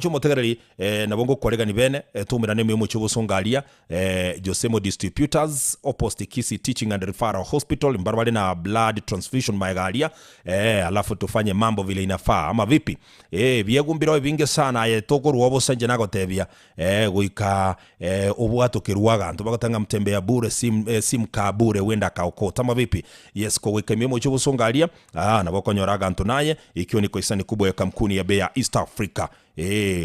Chumotegereri na bongo kwarega ni bene tumira neme mu cyobusongalia Josemo Distributors opposite Kisi Teaching and Referral Hospital mbarwale na blood transfusion maegalia alafu tufanye mambo vile inafaa ama vipi biegumbiro binge sana toko ruobo sanje nagotebia guika obwato kiruaga nto bagotanga mtembea bure sim ka bure wenda kaokota ama vipi yes ko weka memo cyobusongalia na bokonyoraga nto naye ikiwa ni koisani kubwa ya kampuni ya Bea East Africa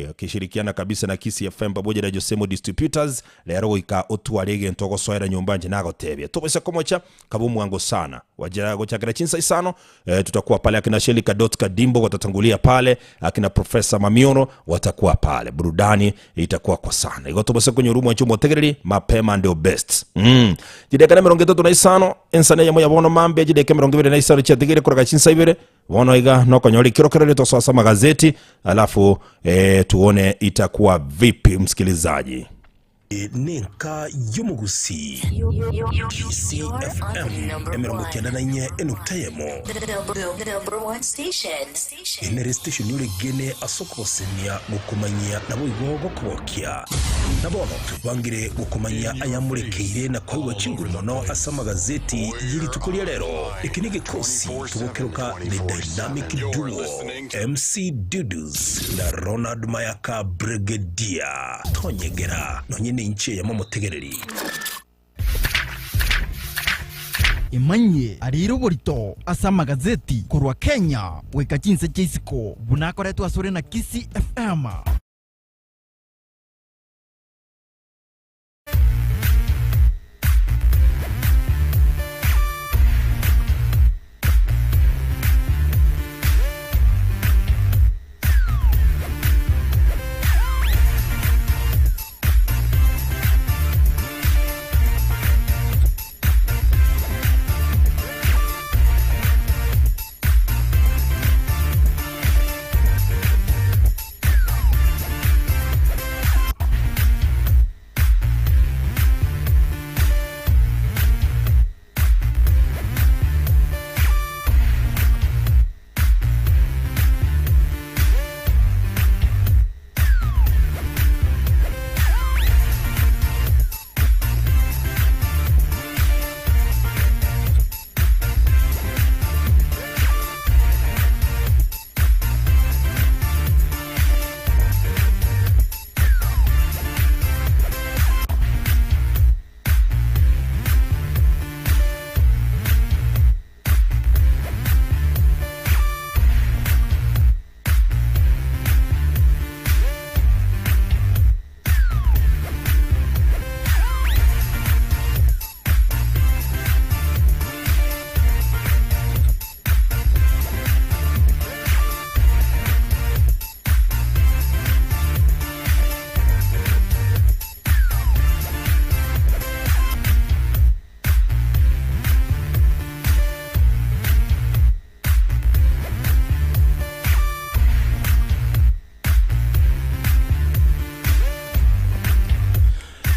akishirikiana kabisa na Kisi FM pamoja na Josemo Distributors lero ika otwarege ntoko soera nyumbanje nagotebia tobese komocha kabumwango sana wajira gochakira chinsa isano tutakuwa pale akina Shelika Kadimbo watatangulia pale akina Professor Mamiono watakuwa pale burudani itakuwa kwa sana igotobese kwenye rumu nchumo tegereri mapema ndio best jideka na 35 ensane ya moya bono mambe jideka 25 chategere kora chinsa ibere wono iga no konyori kirokero to sasa magazeti alafu tuone itakuwa vipi msikilizaji Ninka yumugusi CFM emerongo kiandana nye enutayemo the number one station Inere station yule gene asokosenia gukomanya nabo igogo kwokya nabono bangire gukomanya ayamurekeire na kwa chinguru mono asama gazeti yiri tukulia lero ikinige kosi tubokeruka the dynamic duo MC Dudus na Ronald Mayaka Brigadier Tonyegera nonyene inche ya Momotegereri Imanye ariro borito asama gazeti kurwa Kenya weka chinse chisiko bunakoretwa sore na Kisi FM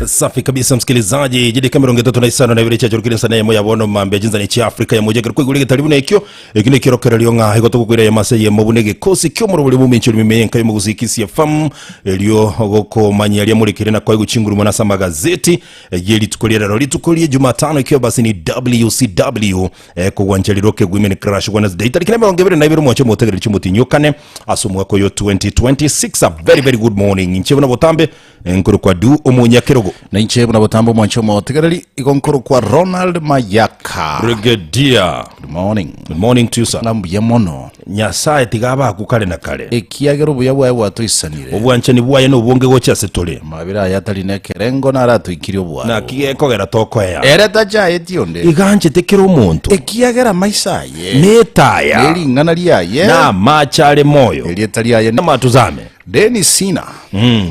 Safi kabisa msikilizaji jide kamera ngeto na isano na bire cha jorukire sana yemo yabono mambe jinza ni cha Afrika ya moja kwa gulege taribu na ikyo ikine kirokero lyo nga higoto kugira ya masaye mabunege kosi kyo mu buli Mominchori mimenka yo muzikisi FM elyo goko manyali ya mulikire na kwa guchinguru mwana sama gazeti yeli tukolera roli tukolie Jumatano ikyo basi ni WCW ko wanjali roke women crash Wednesday tariki na ngebere na biro mwacho motegere chimutinyukane asumwa ko yo 2026 a very good morning nchebona botambe nkuru kwa du omunyakerogo na inche buna botambo mwancho motegereri ikonkuru kwa Ronald Mayaka Brigadier. Good morning to you sir. Nambuye mono nyasaye tigaba kukale na kale ekiyagero buya bwa watoisanire obwanchani bwaye no bwonge gocha setole mabira yatali nekerengo na ratu ikirio bwa na kigekogera toko ya ereta cha etionde iganje tekero umuntu ekiyagera maisaye netaya eli ngana liaye na machale moyo elietali yaye na tuzame deni sina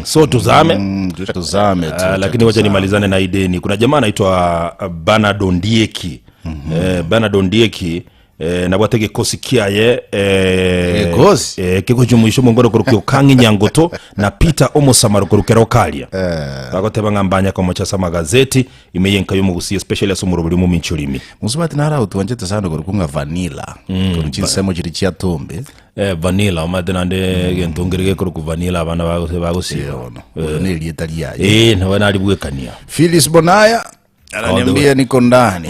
so tuzame tuzame lakini wacha nimalizane na ideni kuna jamaa anaitwa Bernard Ondieki Bernard Ondieki nabwate gikosi kiaye gikosi mungono kurukio kangi nyangoto na Peter Omosamaro kurukero kalia bagoteba ngambanya ko mocha sama gazeti imeyenka yo mugusi especially asomuro buri mu minchurimi musubati nara utuanjete sana kurukunga vanilla kuruchinsemo chiri chia tombe vanilla omadenande gentongere kuruku vanilla abana bagosio ne lietalia na wana alibwekania Phyllis Bonaya ananiambia niko ndani.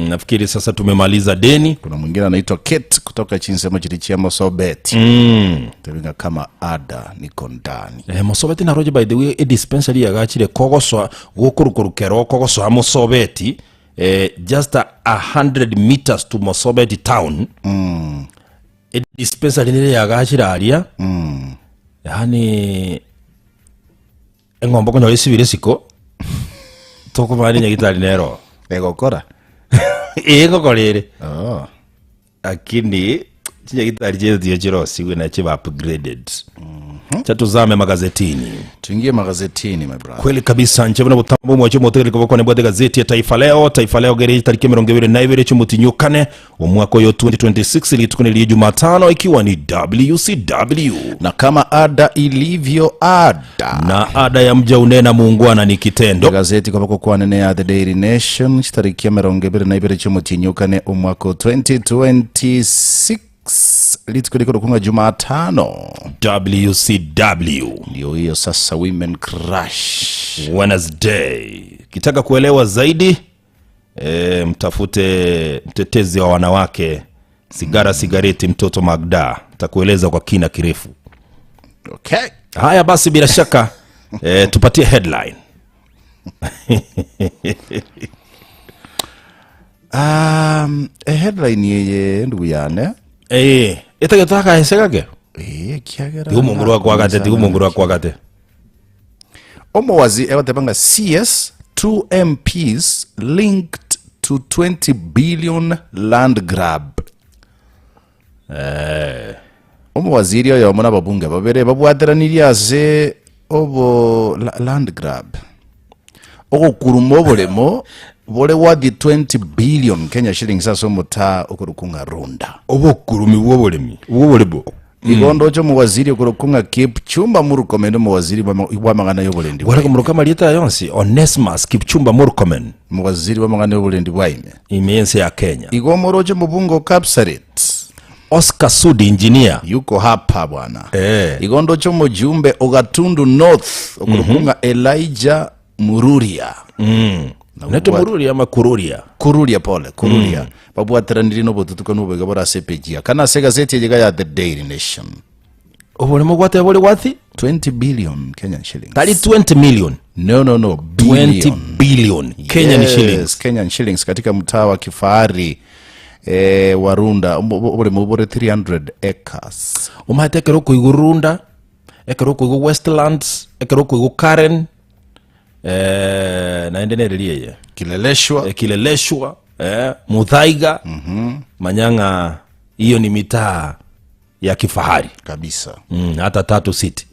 Nafikiri sasa tumemaliza deni. Kuna mwingine anaitwa Kate kutoka Chinsemo chirichia Mosobeti. Tebinga kama ada niko ndani. Mosobeti na roje by the way dispensary ya gachire kogoswa gukurukero kogoswa Mosobeti just 100 meters to Mosobeti town. Dispensary nile ya gachire alia. Yani engombo konyo isibire siko. Toko mani nyagitari nero. Egokora. Egokorere. Akini nyagitari jezo jirosi we na chiba upgraded. Chatuzame magazetini. Tuingie magazetini my brother. Kweli kabisa nje bana butambo mwacho moteri kwa ne bwade gazeti ya Taifa Leo gere tariki 22 chumutinyukane umwaka yo 2026 litukune Jumatano ikiwa ni WCW. Na kama ada ilivyo ada. Na ada ya mja unena muungwana ni kitendo. Gazeti kwa nene ya The Daily Nation tariki 22 chumutinyukane umwaka 2026 litukule kunga Jumatano. WCW ndio hiyo sasa, Women Crush Wednesday. Kitaka kuelewa zaidi mtafute mtetezi wa wanawake sigareti mtoto Magda, takueleza kwa kina kirefu. Okay, haya basi bila shaka tupatie headline. Headline yeye ndugu yane itagitaka hesegage kiagera umunguru kwa gate omowazi ebatebanga CS 2 MPs linked to 20 billion land grab. Omowaziri yo mona babunge babere babwateraniria ase obo land grab okurumo obolemo bole wadi 20 billion Kenya shillings aso mota okurukunga ronda obokurumi bwobolemo igondo cho muwaziri okurukunga Kipchumba Murkomen muwaziri wa magana yobolendi wala kumuruka malita yonsi Onesmus Kipchumba Murkomen muwaziri wa magana yobolendi bwaime imense ya Kenya igomoroje mubungo Kapsaret Oscar Sudi engineer yuko hapa bwana igondo cho mujumbe Ogatundu North okurukunga Elijah Mururia Neto Mururia ama Kururia pole babu atraniri no botutuka no bega bora sepejia kana se gazeti yega ya The Daily Nation obolemo gwate bole wati 20 billion Kenyan shillings kali 20 million no billion. 20 billion Kenyan shillings Kenyan shillings katika mtaa wa kifahari Warunda obolemo bore 300 acres umatekero ko igurunda ekero ko Westlands ekero ko Karen naendenerelie Kileleshwa Muthaiga Manyanga, hiyo ni mitaa ya kifahari kabisa hata 3 City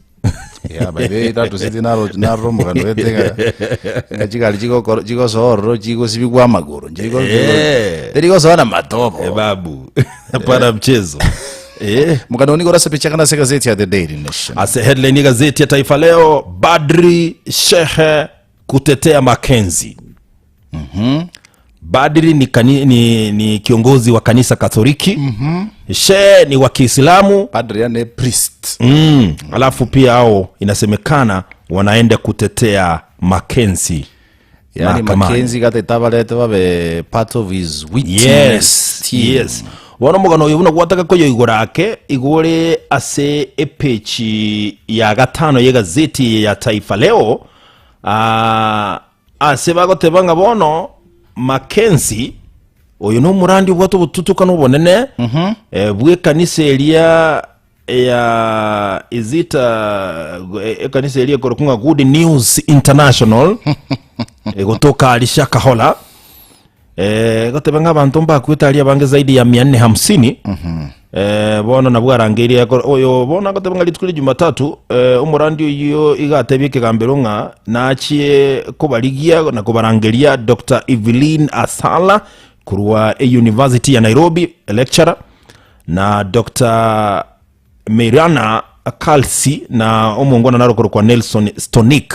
ya babe 3 City na romo kanwetega ngajigali jigo soro jigo sibigwa magoro jigo sona matobo babu para mchezo mkanoni gora sepicha kana gazeti ya The Daily Nation ase headline gazeti ya Taifa Leo Badri Shehe kutetea Mackenzie. Badri ni kiongozi wa kanisa Katoliki. Shehe ni wa Kiislamu. Badri yani priest. Alafu pia hao inasemekana wanaenda kutetea Mackenzie. Yani Mackenzie gata tabalete babe part of his witness. Yes. Wana mugano yobuna gwataka ko yoigorake igore ase epechi ya gatano ye gazeti ya Taifa Leo. Ase bagotebanga bono Mackenzie oyo no murandi bwato bututuka no bonene bwe kanisa elia ya izita kanisa elia korokunga Good News International egotoka alishaka hola gotebanga abantu mbakwita ali abange zaidi ya 450 bono nabwo arangiria oyo bona gotebanga litukuli Jumatatu umurandi yo igatebike gamberonga nachie kubaligia na kubarangiria Dr. Evelyn Asala kurwa University ya Nairobi lecturer na Dr. Mirana Kalsi na omongona narokoro kwa Nelson Stonik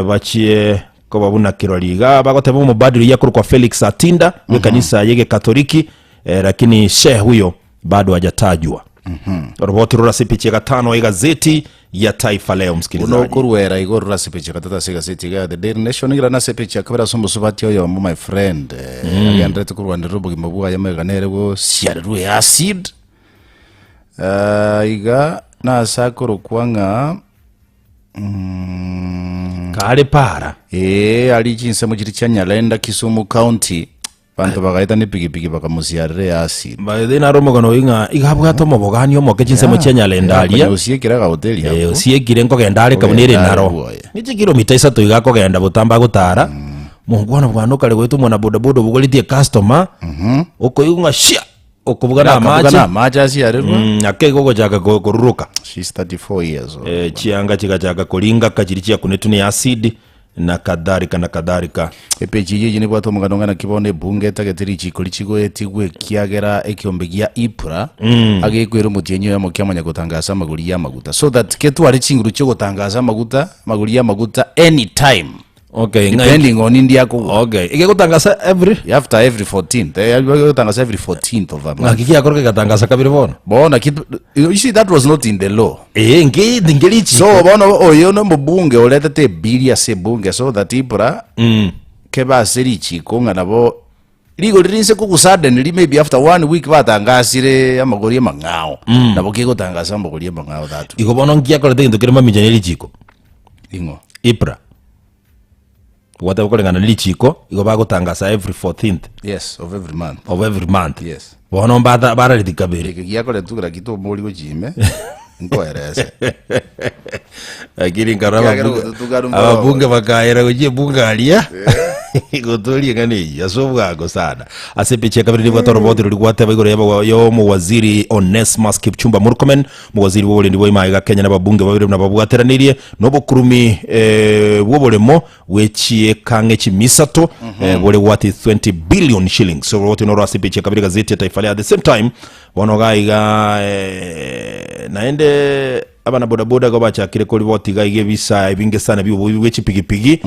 bachie ko babuna kiroliga bagoteba mu badiri yakuru kwa Felix Atinda we kanisa yege Katoliki lakini shehe huyo bado hajatajwa. Roboti rurasipiche gatano ya gazeti ya Taifa Leo msikilizaji. Unokuruera igoro rasipiche gatata se gazeti ya The Daily Nation gira nasipiche kabera somo subati yo my friend agenda tukurwanda rubuga imabuga yameganere go siarwe acid iga nasakuru kwanga kale para ali chinse mu kiti kya Nyalenda Kisumu County bantu bagaita ni pigipigi bakamusiarre acid bathina romogano inga ihabwa to mobogani omoke chinse mu kya Nyalenda alia usiekiraga hoteli hapo usiekire nkogenda ari kabunire naro niki kilomita 3 igakogenda butamba gutara mungwana bwano kale gwetu mwana bodaboda bugolitie customer uko yunga shia okuvuga na maji asiarerwa akego gojaga kururuka. She's 34 years old. Chianga chigajaga kulinga kachirichia kunetuni acid na kadhalika epeji yeji ni bwato mugano na kibone bunge tagetiri chikoli chigo etigwe kiagera ekyombegia ipra agekwero mutienyo ya mokyamanya gutangaza amaguri ya maguta so that ketu ari chinguru cyo gutangaza maguri ya maguta anytime. Okay, depending on India ko. Okay. Ige gutangaza after every 14th. They gutangaza every 14th of a month. Ngakikia korke gutangaza kabiri bona kitu you see that was not in the law. Ngelichi. So bona oyo no mbunge oleta te bilia se bunge so that ipra keba serichi konga nabo ligo rinse kukusudden maybe after 1 week batangasire amagori mangao nabo kigutangaza amagori mangao that. Igo bona ngia korete indukire mamijaneli chiko. Ingo. Ipra wata ukolengana lichiko igo bagutangaza every 14th yes of every month yes bono bara lidikabiri kiyakole tukira kito moli go jime ngoerese akiri ngaraba abunge bakaera goje bungalia igotoli ngani yasobwago sana asepiche kabiri bwa toroboti rugwate bagoro yaba yo mu waziri Onesmus Kipchumba Murkomen mu waziri wo ndi boyima Kenya na babunge babiri na babwateranirie no bokurumi wobolemo wechie kange chimisato bole wati 20 billion shillings so wote no asepiche kabiri gazeti ya Taifa Leo at the same time bonogaiga naende abana bodaboda go bachakire ko riboti gaige bisa ibinge sana biwechi pigipigi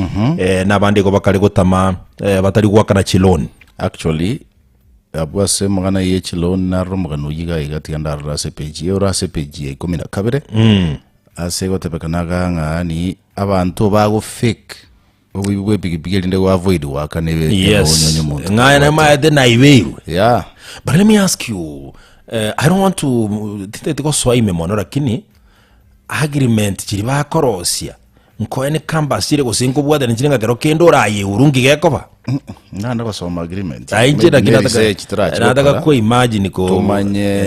nabande go bakale gotama batari gwakana chiloni actually abwase mugana ye chiloni na romugano yiga igatianda rase page 12 ase gotebekanaga ngani abantu bago fake obiwe pigipigi linde go avoid wakane yes ngana maade na iwewe yeah but let me ask you I don't want to go swaime mono lakini agreement chiri bakorosia nkoene kambasire gusingo bwada njiringa gero kendo raye urungi gekoba nanda basoma agreement ainjira kinataka ko imagine ko tumanye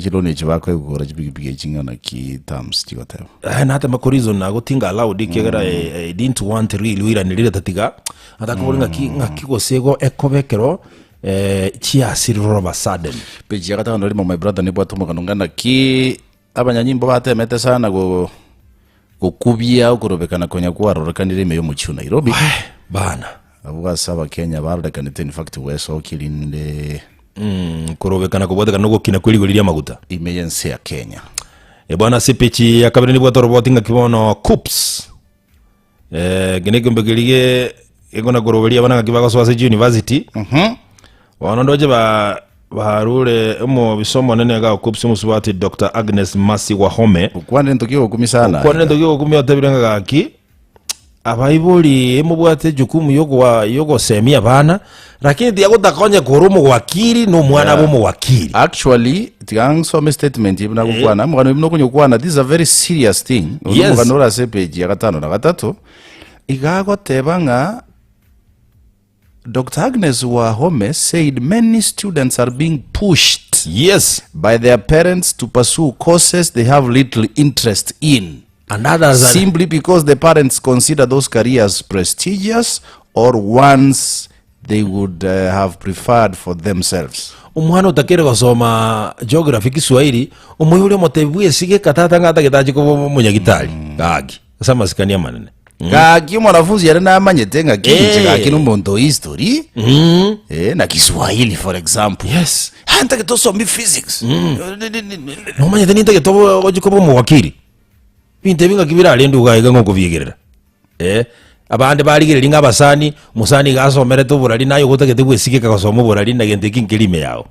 chilone chibako igora chibigibige chingana ki terms chigoteba nata makorizo na gutinga allowed kegera I didn't want really wira nilira tatiga atakoringa ngakigosego ekobekero chiasiriro basaden peji yakata ndo limo my brother ni bwatu mukanungana ki abanyanyimbo batemete sana gukubia ukurobekana konya kuwarorekanire meyo mu cyuna Nairobi bana abuga saba Kenya barorekanite in fact weso kilinde kurobekana kubodeka no gukina kuri guriria maguta emergency ya Kenya bwana sipichi yakabiri ni bwatu roboti ngakibono coops genegembegirige egona goroberia bana ngakibaga Swase University wana ndoje baharure mu bisomo nene ga coops musubati Dr. Agnes Masi Wahome ukwande ntokiyo kumi sana ukwande ntokiyo kumi atabirenga gaki abayiboli emubwate jukumu yogo semia bana lakini dia gutakonye kurumu wakiri no mwana bomu wakiri actually tigang some statement ibna gukwana mugano ibno kunyukwana this is a very serious thing mugano ra page ya 5 na 3 igago tebanga Dr. Agnes Wahome said many students are being pushed by their parents to pursue courses they have little interest in. And others simply because the parents consider those careers prestigious or ones they would have preferred for themselves. Umwana utakere gusoma geography Kiswahili umuyule motebuye sige katata ngata gitaje ko munyagitali gagi sama sikania manene Kaki mwanafunzi yale na amanyete nga kinje kaki n'umuntu history. Na Kiswahili for example. Yes. Hanta ketosoma physics. No manyete ninte ketobo ojikobo mu wakiri. Binte binga kibira alendu gayiga ngo kuvigerera. Abande baligerera nga basani musani gasomere to burali nayo gutagete gwesikika gasoma burali na gente kinkirime yao.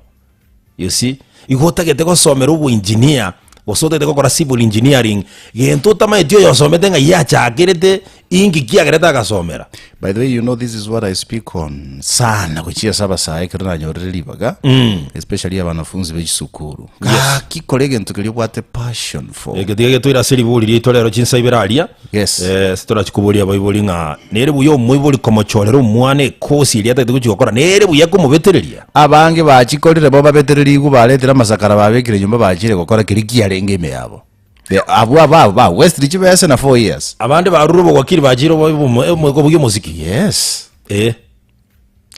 You see? Igotagete gosomera ubu engineer osote teko kora civil engineering gento tama etio yosomete nga yachakirete ingi kiagereta gasomera. By the way, you know, this is what I speak on sana kuchia saba saa ekirana nyoreri baga, especially abanafunzi b'isukuru. Kaki kolege ntukiri bwate passion for. Getiga twira seribuli litolero chinsa iberalia. Yes. Sitora chikubulia bayibuli nga nere buyo mwibuli komochorero mwane kosi iliata gukora nere buya kumubetereria. Abange bachikolire bo babetereri ku baletera masakara babekire nyumba bachire gukora kiriki yarengeme yabo. Aba West Richibese na 4 years. Abande barurubo wakiri bajiro bo buyo muziki. Yes.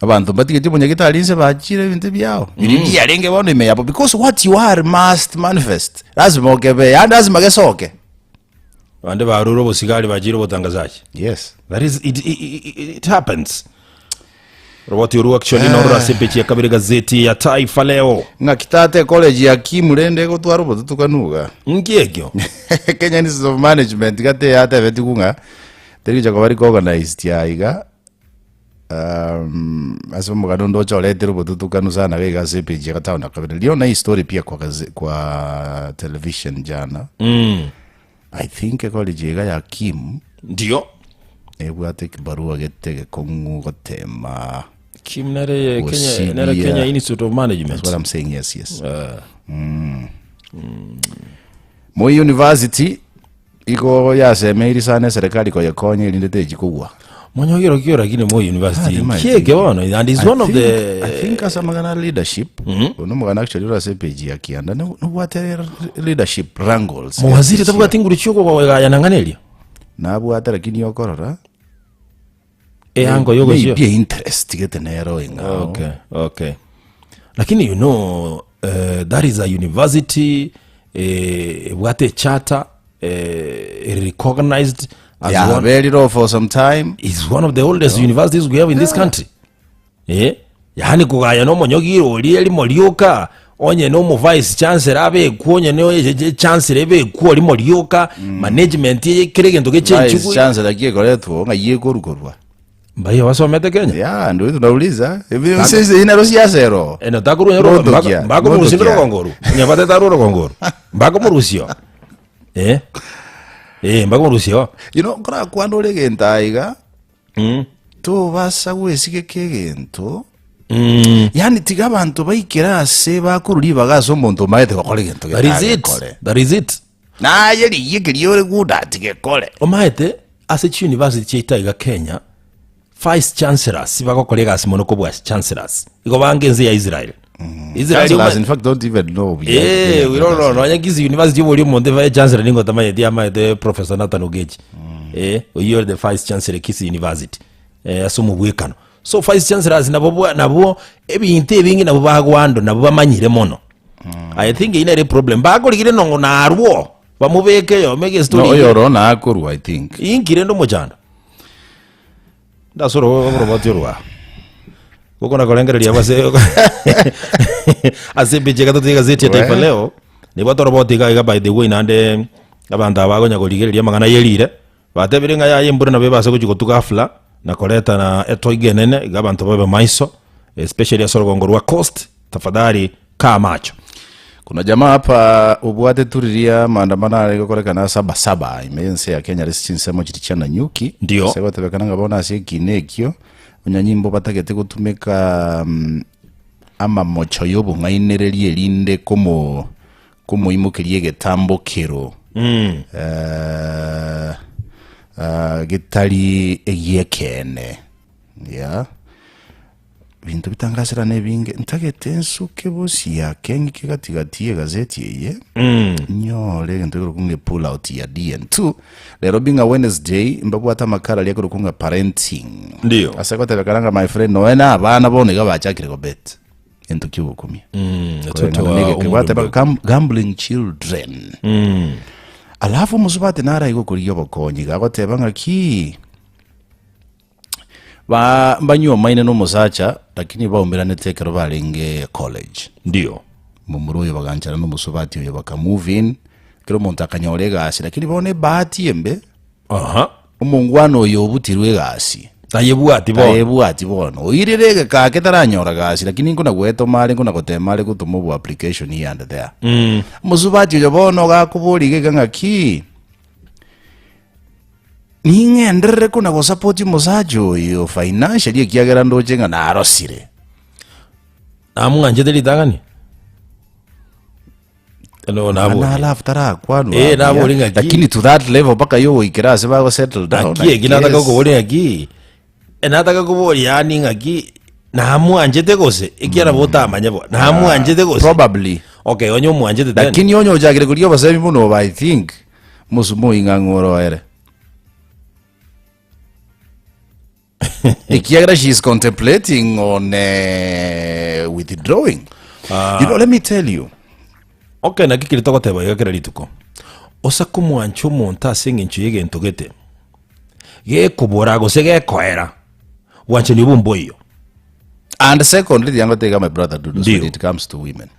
Abantu batigiti munyagitalinse bachire ibintu byao. Kiriki yarenge bono ime yabo because what you are must manifest. Lazima okebe and lazima gesoke. Abande barurubo sigari bajiro botangazaji. Yes. That is it happens. Roboti uru actually nora sepechi ya kabiri gazeti ya Taifa Leo. Nga kitate college ya Kimurende gutwara ubu tukanuga. Ngegyo. Kenya Institute of Management gate ate beti kunga. Terija ko bari organized ya iga. Aso mugano ndo cholete ubu tukanu sana ga sepechi ya kataona kabiri. Liona hii story pia kwa television jana. I think college ya Kim ndio ebwate kibarua getege kongu gotema Kim nare Kenya Institute of Management. That's what I'm saying. Yes. Moi University iko yasemeri sana serikali ko yakonye ilindete jikugwa. Monyogero kiora kine Moi University. Kiege wono and is one of the I think as magana leadership. Ono magana actually rase page ya kianda no what leadership wrangles. Mwaziri tabuga tinguri chuko kwa yananganelia. Na bwata lakini yokorora. Ango yogo sio. Be interest get nero inga. Okay. Lakini you know that is a university what a charter recognized as one, very low for some time. It's one of the oldest universities we have in this country. Yani kugaya no monyogiro oli molioka onye no mu vice chancellor abe kuonye no chancellor abe ku oli molioka management ye kirege ge chenchi vice chancellor kigoretwo nga yekorukorwa. Mbayo wasomete Kenya. Ya ndio tunauliza. Hivi sisi ina Russia zero. Eno takuru yero mbako mu Russia kongoro. Nyabate taruro kongoro. Mbako mu Russia. Mbako mu Russia. You know kora kwando legenda iga. To basa gwesike kegento. Yani tiga abantu bayikira se bakururi bagaso muntu maete bakole gento. That is it. Na yeli yikiri yore guda tigekole. Omaete as university chita Kenya. Vice chancellors bakokolega simono ko bwa chancellors iko bangenze ya Israel. Chancellors in fact don't even know. We don't know. No nyagizi university woli monde vice chancellor ningo tamaye dia the professor Nathan Ogechi. You are the vice chancellor Kisi University. Asumu bwekano. So vice chancellors nabo ebinte ebingi nabo bagwando nabo bamanyire mono. I think ina re problem bakoligire nongo na arwo bamubeke yo mege story. No yoro na akuru I think. Ingire ndo mojanda. Dasoro robotirwa. Kuko na kolengereria base. Ase bijega to gazeti ya Taifa Leo. Ni bato robotika by the way nande abanda bagonya koligereria magana yerire. Batebirenga ya yembura na bebase kujikotuka afla na koleta na etoigenene gabantu babe maiso especially asoro gongorwa coast tafadhali kaa macho. Kuna jamaa hapa ubwate turiria maandamano alikokolekana 77 imense ya Kenya resinsemo chitichana nyuki ndio sasa tebekana bona asikinekyo unyanyimbo batagete gutumika ama mocho yobu ngainererie linde como imukirie getambokero gitari egiyekene ya bintu bitangasira nebinge ntagete nsuke bosi ya kengi kigatigatie gazeti yeye nyole ngento rukunge pull out ya DN2 lero binga Wednesday mbabu ata makara lya rukunga parenting ndio asakota bekaranga my friend no ena abana bone gabachakire go bet into kibukumia toto gambling children alafu musubati nara iko kuriyo bokonyi gagoteba ngaki banywa maine no musacha lakini baumira netekero barenge college ndio mumuru yo baganchana no musubati yo baka move in kero muntu akanyore gasi lakini bone bahati embe umungwano yo butirwe gasi tayebuati bono oirerege kake taranyora gasi lakini ngona gweto mali ngona gotemale gutumu application here and there musubati yo bono gakuburi ngaki ningendere kuna go support musajo yo financially kiagera ndojenga na arosire amwanjete litagani na laftara kwanu nabo linga lakini to that level baka yo ikirase bago settle down nataka kubolia gi nataka kubolia yani ngaki na amwanjete gose ikiara bota amanyabo na amwanjete gose probably okay onyo mwanjete then lakini onyo jagire kuliyo basemi muno I think musumo ingangoro ere ikiagra she is contemplating on withdrawing. You know, let me tell you. Okay, na kikiri toko teba yakira lituko. Osa kumwancho monta singe nchuyege ntogete. Ye kuborago sege koera. Wancho ni bumbo iyo. And secondly, the take my brother do this when it comes to women.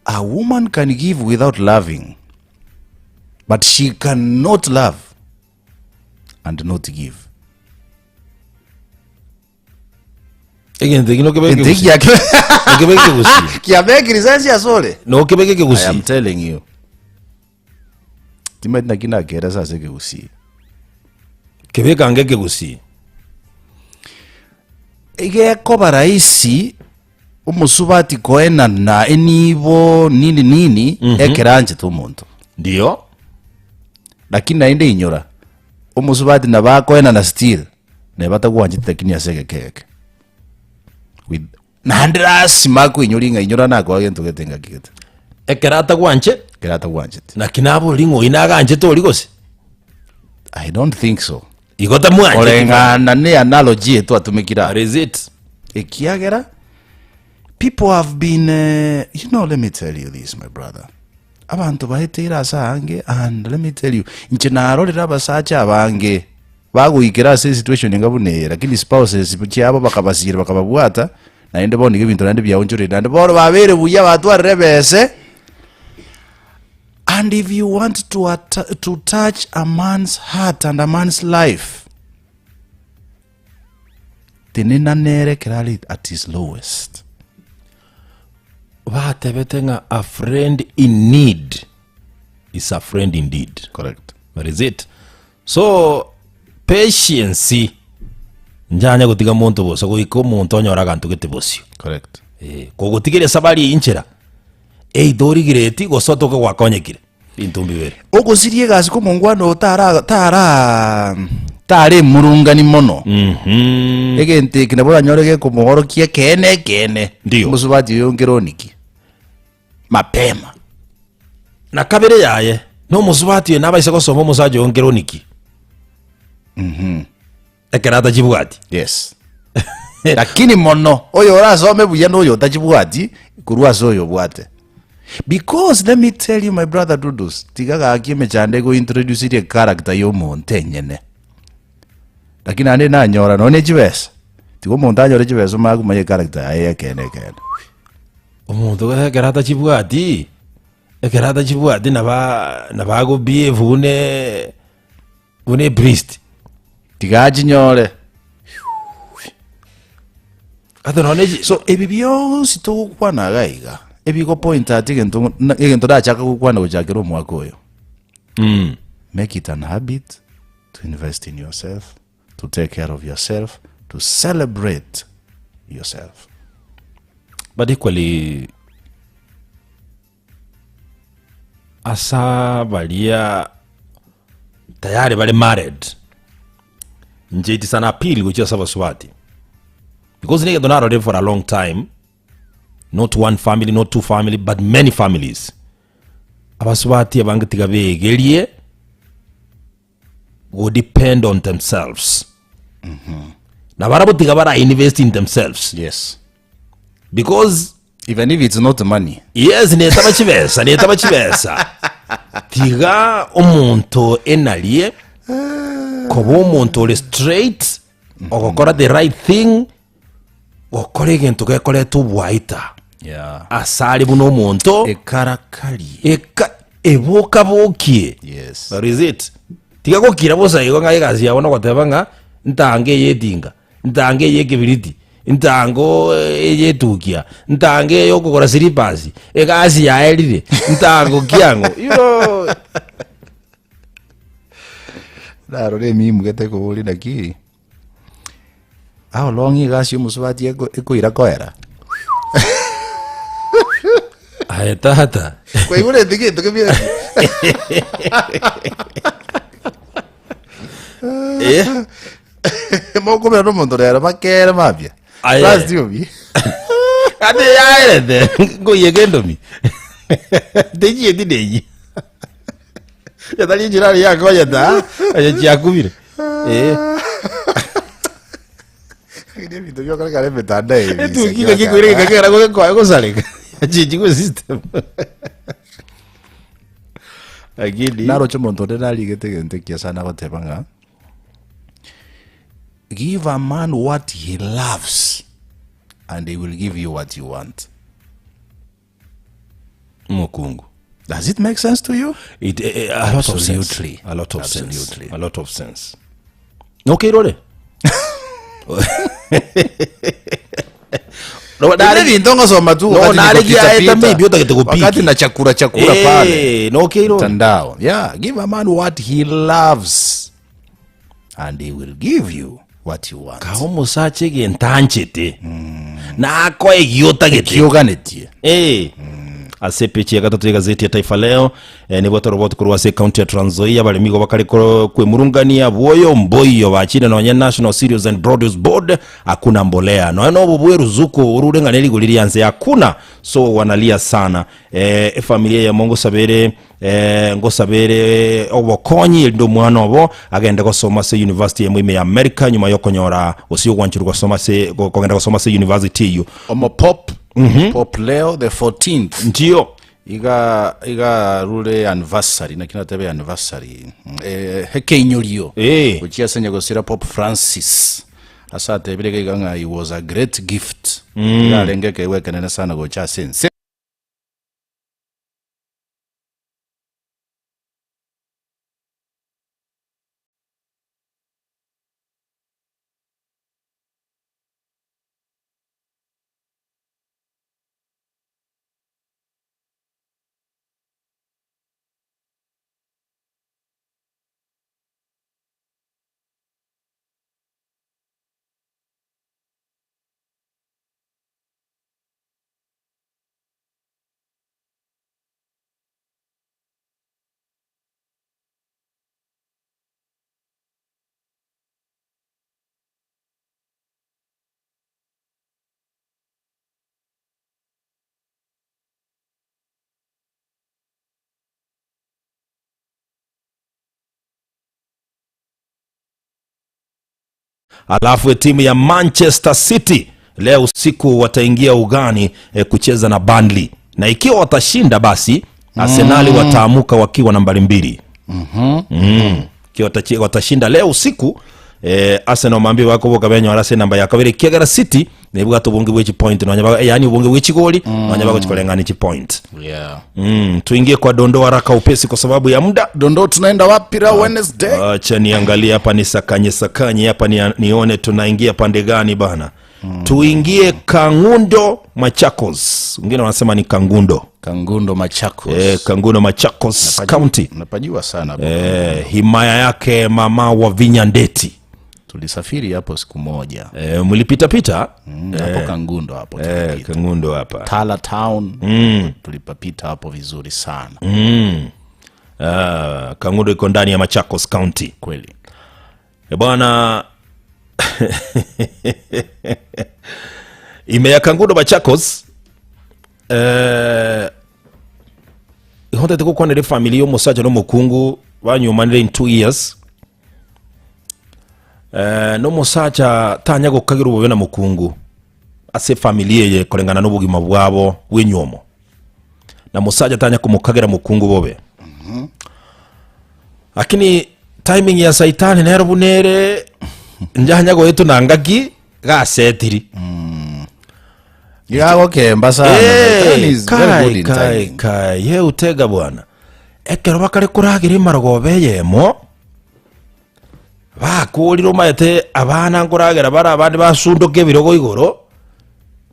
A woman can give without loving, but she cannot love and not give. Again, the no kebeke I am telling you. Timet na kina kera sa sege usi. Kebeka angeke usi. Ige koba raisi umusubati koena na enibo nini ekeranje tu muntu. Ndio. Lakini naende inyora. Umusubati na bakoena na still. Ne batakuanjita kini asege keke. With nandra simaku inyora na kwa gento getenga kigete kerata gwanche na kinabo lingo inaga anje to ligose. I don't think so. Igota mwanje olengana ne analogy etu atumikira. What is it? Ekiagera people have been you know, let me tell you this, my brother. Abantu bahitira sange, and let me tell you inche narorera basacha abange bago ikira se situation ngabune lakini spouses cyabo bakabasira bakababwata na ende boni ibintu nande byawunjure nande boro babere buya batwa rebese. And if you want to touch a man's heart and a man's life, tenena nere kerali at his lowest. Vatebetenga a friend in need is a friend indeed. Correct. What is it? So patience njanya gutiga muntu boso guiko muntu onyoraga ntugete bosio. Correct. Kugutigire sabari inchera dorigireti gosotoka gwakonyekire intumbi were ogusirie gasi ko mungwano tare murungani mono egente kinabora nyorege ko muhorokie kene musubati yongeroniki mapema na kabere yaye no musubati nabaise ko somo musaje yongeroniki ekerata jibwati. Yes. Lakini mono oyo orasome buya no yo tajibwati kurwa soyo bwate. Because let me tell you, my brother Dudus, tigaga akime chande go introduce the character yo monte nyene. Lakini ane na nyora no ne jibes. Tigo monta nyora jibes magu maye character aye kene. Omuntu ekerata jibwati. Ekerata jibwati na bago behave une priest. Tigaji nyore. So ebibyo sito kwana gaiga. Ebigo point ati gento da chaka kwana ujakiro mwakoyo. Make it an habit to invest in yourself, to take care of yourself, to celebrate yourself. But equally asa balia tayari bali married. Nje it is an appeal which is Swati. Because they don't already for a long time. Not one family, not two family, but many families. Abaswati abangatiga begelie will depend on themselves. Na barabotiga bara invest in themselves. Yes. Because even if it's not money. Yes, neta bachibesa. tiga omuntu enalie kobo omuntu ole straight ogokora the right thing gokora egintu gekoretwo bwaita asali buno omuntu ekarakari ebuka bokie. Yes. That is it. Tiga gokira bosa igo ngai gazi yabona gotebanga ntange yetinga ntange yekibiriti ntango yetukia ntange yokogora slippers egasi yaelire ntango kiango you know Daro le mi mugete ko uli naki. How long igasi umusubati eko irakoera. ayetata Kwa igure tikitu kebia. Moko me no mondo era makera mabia. Last you bi. ade yaelede go yegendo mi deji edideji ya dali jirani yako ya da ajakubire Ndio vitu vyo kale metanda hivi. tu kile kikure kikara go salika jiji go system agidi Naro cho mondo de dali gete gente kia sana gotebanga. Give a man what he loves and he will give you what you want. Mokungu. Does it make sense to you? It a lot of sense. Absolutely. A lot of Absolutely. sense. A lot of sense. Okay, Rode. No, Dali ndongo soma tu wakati na chakura pale. No, okay, Rode. Tandao. Yeah, give a man what he loves and he will give you what you want. Kaomo sache gentanchete. Na ako egiyota gete. Kioganetie. Asepechi ya gatatu ya gazeti ya Taifa Leo ni boto roboti kuruwase county ya Trans Nzoia balimigo bakari kwe murungania buoyo mboyo bachine na National Cereals and Produce Board hakuna mbolea no bubwe ruzuko ururenga neli gulirianze hakuna so wanalia sana familia ya Mongo Sabere ngo Sabere obokonyi ndo mwana obo agenda gusoma se university emwe ya America nyuma yo konyora osio gwanchirwa gusoma se kogenda gusoma se university yo omo pop Pop Leo the 14th ndio iga rule anniversary na kina tebe anniversary heke inyorio uchia senya gosira Pop Francis asate bileke ganga he was a great gift iga lengeke wekenene sana gocha sense. Alafu timu ya Manchester City leo usiku wataingia ugani kucheza na Burnley. Na ikiwa watashinda basi Arsenal wataamuka wakiwa nambari 2. Ikiwa watashinda leo usiku Arsenal mambi wako bokabenya warase namba ya kabiri Kegera City nebuga tubungi bw'iki point nonyaba yani ubungi bw'iki goli nonyaba kuchikolengana iki point. Yeah. Tuingie kwa dondo haraka upesi kwa sababu ya muda. Dondo tunaenda wapi ra Wednesday? Acha niangalie hapa nisakanye hapa nione tunaingia pande gani bana. Tuingie Kangundo Machakos. Wengine wanasema ni Kangundo Machakos. Kangundo Machakos County. Napajua sana. Himaya yake mama wa Vinyandeti. Tulisafiri hapo siku moja. Mlipita hapo Kangundo hapo tulipita. Kangundo hapa. Tala Town. Tulipapita hapo vizuri sana. Kangundo iko ndani ya Machakos County. Kweli. Bwana ime ya Kangundo Machakos ihonte teko kwa nere familia omusaja no mukungu banyumanire in 2 years no musaja tanya gukagira ubube na mukungu ase familia ye kolengana no bugima bwabo bwenyomo na musaja tanya kumukagira mukungu bobe lakini timing ya saitani nero bunere njanya go yetu nangaki ga setiri yago kemba sana Saitani is very good in timing. kai ye utega bwana ekero bakare kuragira marogobe yemo bakuriro maete abana nkuragira bara abandi basundoke birogo igoro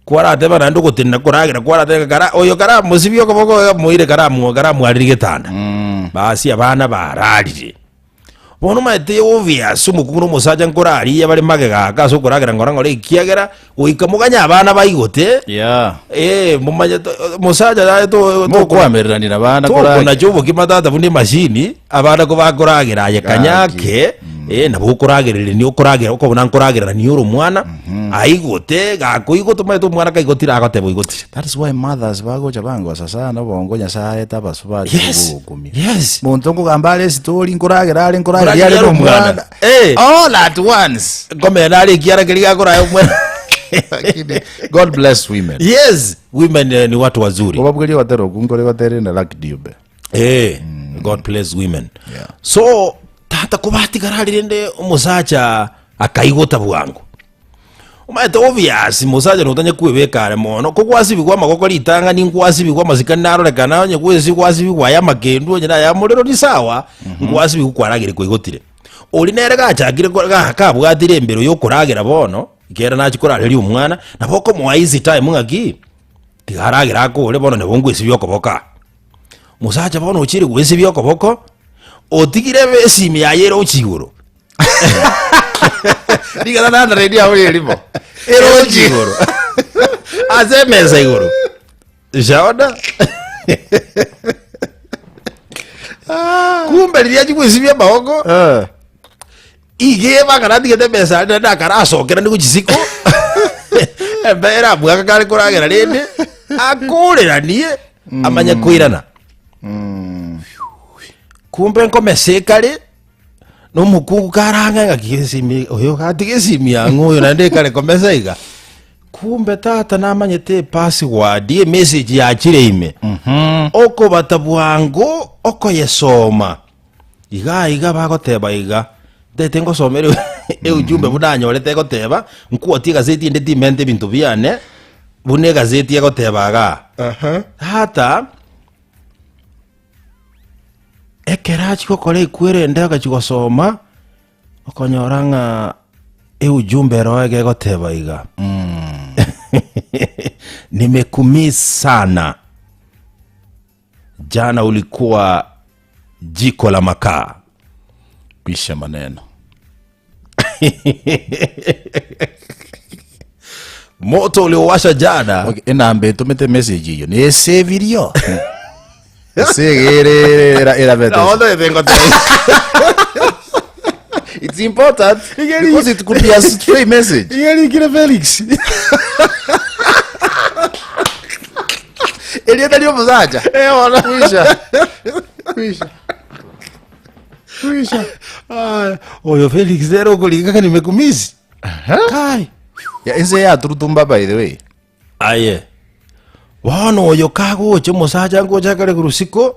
kwarate bana ndo gutinda kuragira kwarate kara oyo kara musibyo koboko muire kara mwariri gitanda basi abana bararije bono maete obvious umukuru musaja nkorari yabari magega kaso kuragira ngorangore ikiagera uikamuganya abana bayigote mumanya musaja to kwameranira abana kuragira na jobo kimatata bundi machine abana ko bakuragira yakanyake nabo kuragirire ni ukuragira uko buna nkuragira ni uru mwana aigote gakuigoto maito mwana kaigotira agotebo igoti. That is why mothers bagoja bango sasa na bongo nyasaye tabasubari bugumi. Yes. Muntu ngugambale story nkuragira ali nkuragira yale mwana all at once gome nali kiara kiliga kura mwana. God bless women. Yes, women ni watu wazuri. Obabweli watero kungole watere na luck diube. God bless women. So tata kubati garali rende umusacha akaigota bwangu umaete obvious musacha notanye kwebekare mono kokwasi bigwa magoko litanga ni ngwasi bigwa mazika narorekana onye kwezi kwasi bigwa ya magendu onye ya mulero ni sawa ngwasi bigukwaragire kwigotire oli nere gachagire kabwatire mbero yo kuragira bono ikera nachikorareri umwana naboko mo easy time ngaki tigaragira akole bono ne bongwisi byokoboka musacha bono uchiri gwisi byokoboko otigire besimi ya yero uchiguro diga na radio awili lipo ero uchiguro azemeza iguro jaoda kumbe liaji kwisibya baoko ige bakara tigete besa na karaso kera ndi kuchisiko ebera bwaka kale kuragera rende akurera niye amanya kuirana kumbe nkomesekale no mukungu karanga ngakisimi oyo katigesimi yangu oyo nande kale komesaiga kumbe tata namanyete password ye message ya chire oko batabwango oko yesoma iga bagoteba iga tengo somero ujumbe bunanyorete goteba nkuoti gazeti ndeti mente bintu byane bune gazeti yagotebaga hata ekerachi kokore ikwere ndega chigosoma okonyoranga ujumbe roege goteba iga nimekumisi sana jana ulikuwa jiko la makaa pisha maneno moto uliowasha jana enambe tumete message hiyo ni sevirio segere era better no tengo it's important because it could be a stray message yeli kile Felix elienda ndio mzaja ona kuisha oyo Felix zero kulinga nimekumisi kai ya enze ya turutumba by the way aye wano oyo kago che musaja ngo jakare kurusiko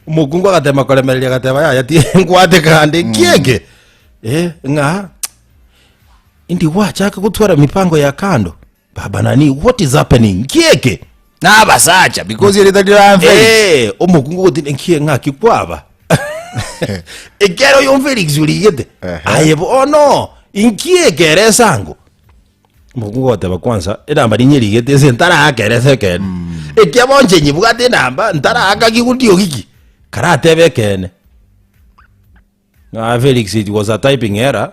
umugungu agatema kolemereria gateba ya yati ngwate kande kiege nga indi wachaka kutwara mipango ya kando baba nani what is happening kiege na basacha because yele tadira Felix umugungu kuti nkie nga kikwaba ekero yo Felix uligete aye no inkiege resango mugungu gateba kwanza enamba ninyerigete sentara akerese ken ekyabonje nyibugate namba ntara akagikudio giki karatebe kene na Felix it was a typing error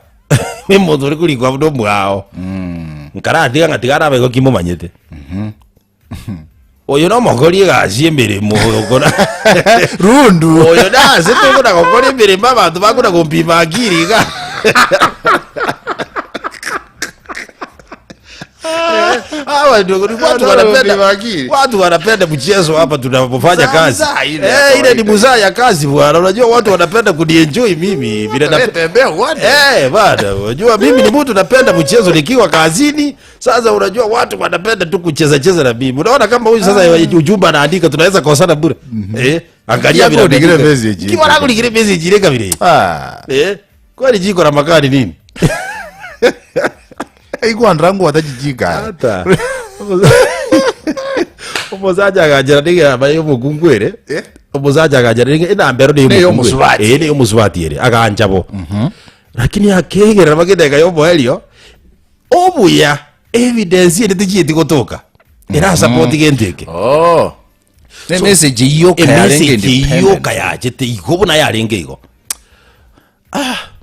memodori kuri kwa ndo mwao nkarati ngatigara bego kimumanyete oyo no mogori gacie mirimo gukora rundu oyo da sete kuna gukora mirimo abantu bakuna kumpima akiri ga Hawa ndio watu wanapenda mchezo hapa tunapofanya kazi. Ile ni muzaa ya kazi bwana. Unajua watu wanapenda kunienjoy mimi vile natembea uone. Bwana, unajua mimi ni mtu napenda mchezo nikiwa kazini. Sasa unajua watu wanapenda tu kucheza na mimi. Unaona kama huyu sasa ujumbe anaandika tunaweza kosana bure. Angalia vile ndigire message. Kiwa langu ndigire message ile vile. Kwani jiko la makani nini? Iko ndrangu watajijiga. Hata. Omuzaja agajira ndiga bayo mugungwere. Omuzaja agajira ndiga ina mbero ni omuswati. Ni omuswati ere aganjabo. Lakini akegera bagedega yobo helio. Obuya evidence iri tijiti gotoka. Era support genteke. Ne message yoka yarenge independent. Yoka yajete igobona yarenge igo.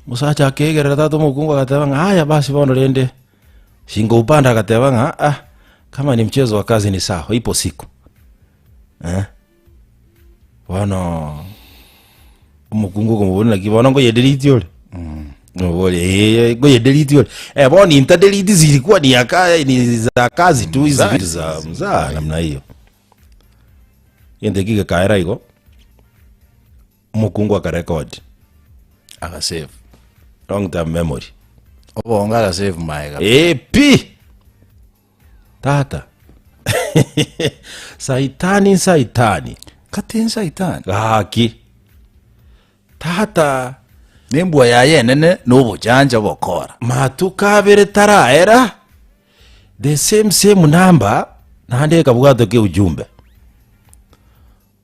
Musacha akegera tatu mugungu agateba haya basi bono rende. Shingo upanda akateba kama ni mchezo wa kazi ni sawa, ipo siku. Wana umukungu kumubona kibona ngo yedelete yole. Wole ngo yedelete yole. Bona interdelete zilikuwa ni za kazi tu hizi vitu za mzaa namna hiyo. Yende kike kaera iko. Umukungu akarecord. Akasave. Long term memory. Obonga akasave maiga. Pi. Tata. Saitani. Katin saitani. Haki. Tata. Nembwa yaye nene nobo janja bokora. Matukabere taraera. The same number. Nande kabwato ke ujumbe.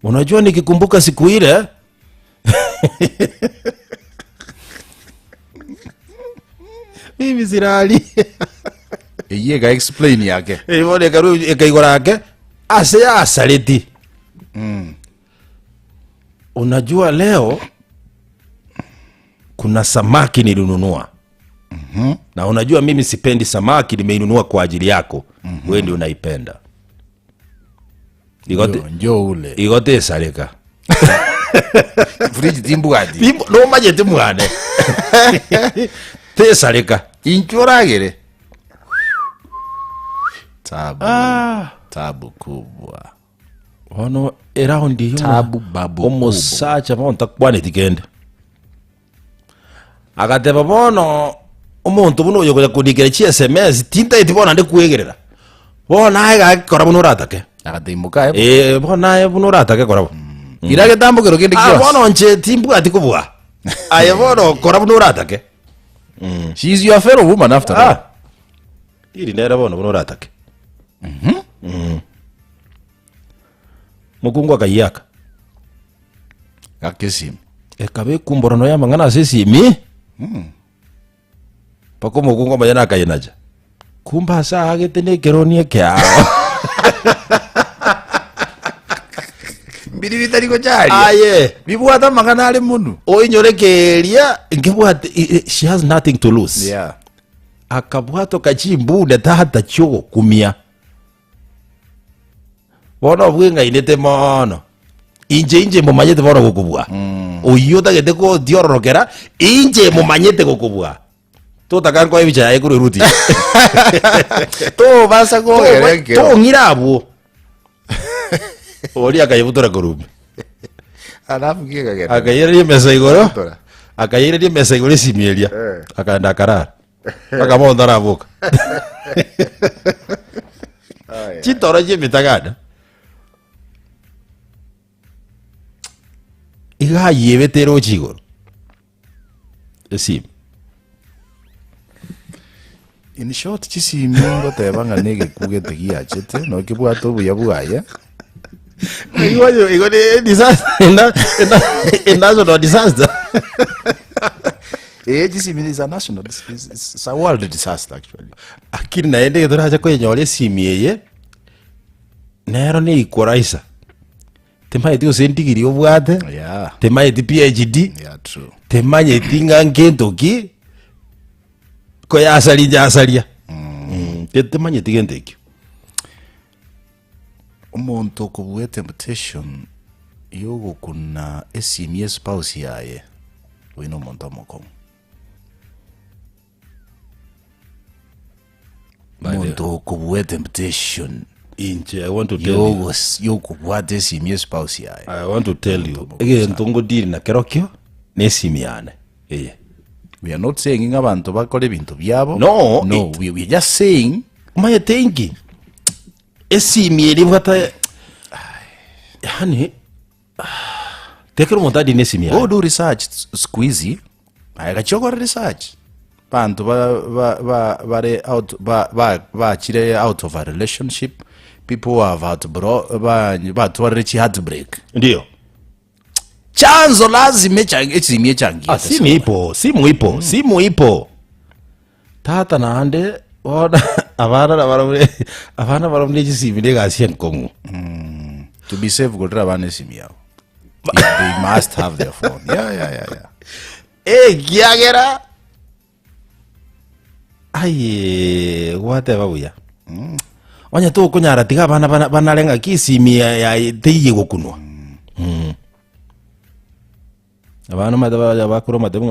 Unajua nikikumbuka siku ile. Mimi sirali. Iye ga explain yake. Ibone karu ikaigora yake. Asaleti. Unajua leo kuna samaki nilinunua. Na unajua mimi sipendi samaki, nimeinunua kwa ajili yako. Wewe ndio unaipenda. Njoo ule. Igote saleka. Fridge timbuadi. No maje timwane. Te saleka. Inchoragere. Tabu kubwa. Wano around hiyo. Tabu babu. Omusacha bonta kwane tikende. Agateba bono umuntu buno yokoja kudigera chi SMS tinta itibona ndi kuegerera. Bona aiga kora buno ratake. Agatimuka bona ai buno ratake kora. Irage tambukero kindi kiyo. Bono nche timbu atikubwa. Aye bono kora buno ratake. She is your fellow woman after all. Iri nera buno ratake. Mukungu akayaka. Akesimu. Ekabe kumborono ya mangana sesimi. Pako mukungu majana akayenaja. Kumba saa agetene keronie kya. Biri bitari ko cyari. Aye. Bibuata mangana ale mundu. Oinyorekeria ngebwate she has nothing to lose. Yeah. Akabwato kachimbu ndata chogo kumia. Bono bwenga inete mono. Inje mumanyete bono gukubwa. Uyuta gete ko diororokera inje mumanyete gukubwa. Tota kwa ibicha yae kuri ruti. To basa ko gereke. To ngirabo. Oli akayibutora kurubi. Alafu kiga gete. Akayere mesa igoro. Akayere mesa igoro simielia. Akaenda karara. Akamonda rabuka. Chitoro je mitagada. Iga yebetero chigoro. Sim. In short chisimingo tebanga nege kugete giachete no kibwato buya. Igo de disaster. National disaster. Chisimingo is a national. It's a world disaster actually. Akiri naende gedoraja ko nyole simiyeye. Nero ni ikoraisa. Temaye ti osentigiri obwate. Yeah. Temaye ti PhD. Yeah, true. Temaye ti ngangento ki. Ko ya asalia. Temaye ti genteki. Umuntu kubuye temptation yogo kuna esimye spouse yaye. Wino muntu amoko. muntu kubwe temptation inche. I want to tell you, yo kubwate simye spouse yae. I want to tell you ege ntungo diri na kerokyo nesimiane. We are not saying ngabantu bakole bintu byabo. No, we are just saying my thinking esimye libwata yani tekero montadi nesimiane. go do research squeezy ayakachoko research bantu bare out ba chire out of a relationship, people who have ba tuwarechi heartbreak. Ndio chanzo lazime chimie changia. Simu ipo tata na ande ona abana baramune chisimile gasien kongu to be safe godra bane simia. They must have their phone. Yeah. Giagera aye whatever we are. Onya to kunyara tiga bana lenga kisimia ya teye gokunwa. Abana madaba bakuro madaba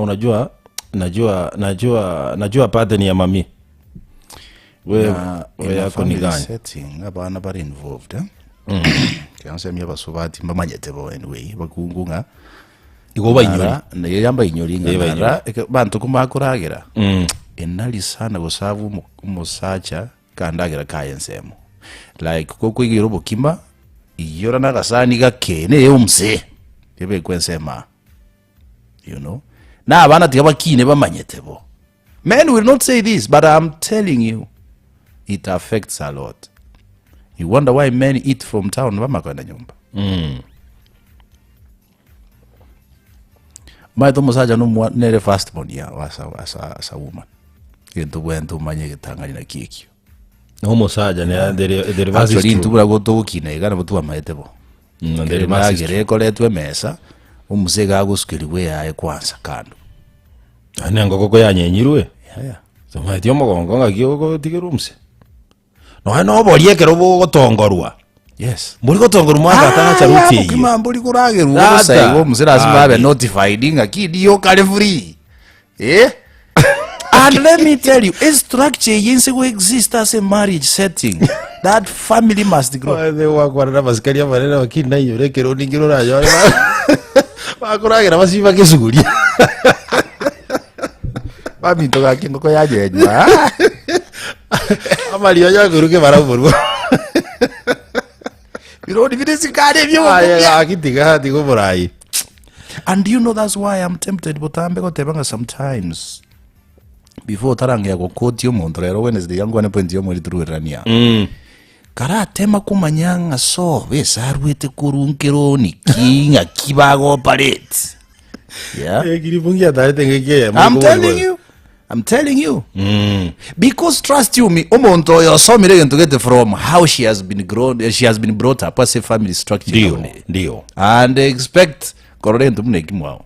unajua najua pattern ya mami. We yako ni gani? Setting abana bari involved kanse mya basubati mbamanyete bo anyway bakungunga igoba inyori na yamba inyori ngara bantu kumakuragira enali sana gosavu umusacha kandagira kayensemo like koko igirobo kimba iyora nagasani gakene umse yebe kwensema, you know, na abana tigabakine bamanyete bo. Men will not say this, but I'm telling you it affects a lot. You wonder why men eat from town bamakwenda nyumba. My tomosaja no nere fast born ya as a woman. Yento bwento manye gitangani na kiki. No mosaja ne the reverse is true. Goto kina igana butu amayete bo. Ndere magere koletwe mesa umusega agusukiriwe yae kwanza kando. Anengo koko yanyenyirwe. Yeah. So maitio mogongo ngakio tigerumse. No borie kero gotongorwa. Yes. Muri gotongorwa mwaka tacha ruti iyo. Kima mburi kuragerwa gusa iwo musera asibabe notified ngakidi yo kale free. And let me tell you, a structure yense go exist as a marriage setting. That family must grow. Wale wakwana basikalia maneno wakina yore kero ningiro rayo. Bakuragira basiba kisuguria. Mami toka kingo yaje nywa. Amali ya guruke baraburwa. Birodi bidesikade byo. Akitiga digo borai. And you know that's why I'm tempted butambe ko tebanga sometimes. Before tarangia go quote yo mondrero Wednesday yangu ane point yo muri tururania. Kara tema kumanyanga so besarwete kurunkero ni kinga kibago parade. Yeah. I'm telling you. Because trust you me, omonto yo so mire to get from how she has been grown, she has been brought up as a family structure. Dio. And expect korento mneki mwao.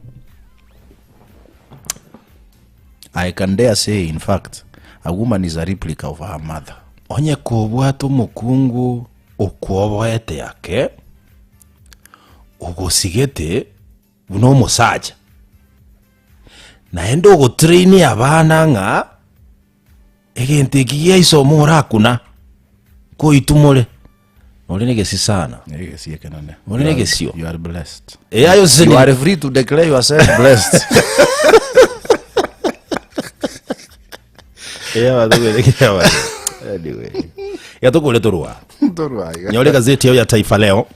I can dare say, in fact, a woman is a replica of her mother. Onye kubwatu mukungu okwoboete yake ugusigete buno musaja naende ugutraini abana nga egente giye isomo rakuna ko itumole olinegesi sana negesi yekenane olinegesio you are blessed. Ayo sini you are free to declare yourself blessed. Anyway. Yatukule turwa. Nyole gazeti ya Taifa Leo.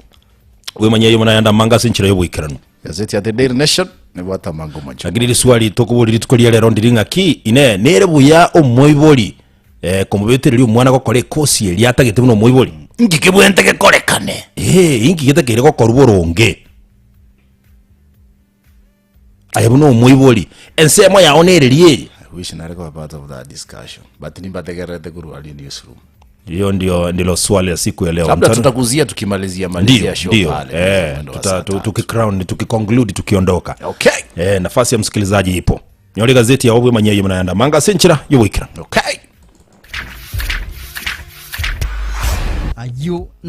We manye yo naenda manga sinchira yo bwikirano. Gazeti ya The Daily Nation ne bwata mango mancho. Agiriri swali tokubuliri tukolia lero ndiringa ki ine nere buya omoiboli komubetereri umwana gokore kosi eli atagete muno omoiboli. Ngike bwente ke korekane. Ingi gitekere gokora uboronge. Ayebuno omoiboli. Ensemo ya onereri. I wish I was part of that discussion. But nimbategerete kuru ali newsroom. Hiyo ndilo swali ya siku ya leo. Labda tutakuzia tukimalizia show pale. Tukicrown, tukiconclude, tukiondoka. Okay. Nafasi ya msikilizaji ipo. Nyole gazeti ya Obwe Manyeyo mnaenda manga senchira yobwikira. Okay. Ayo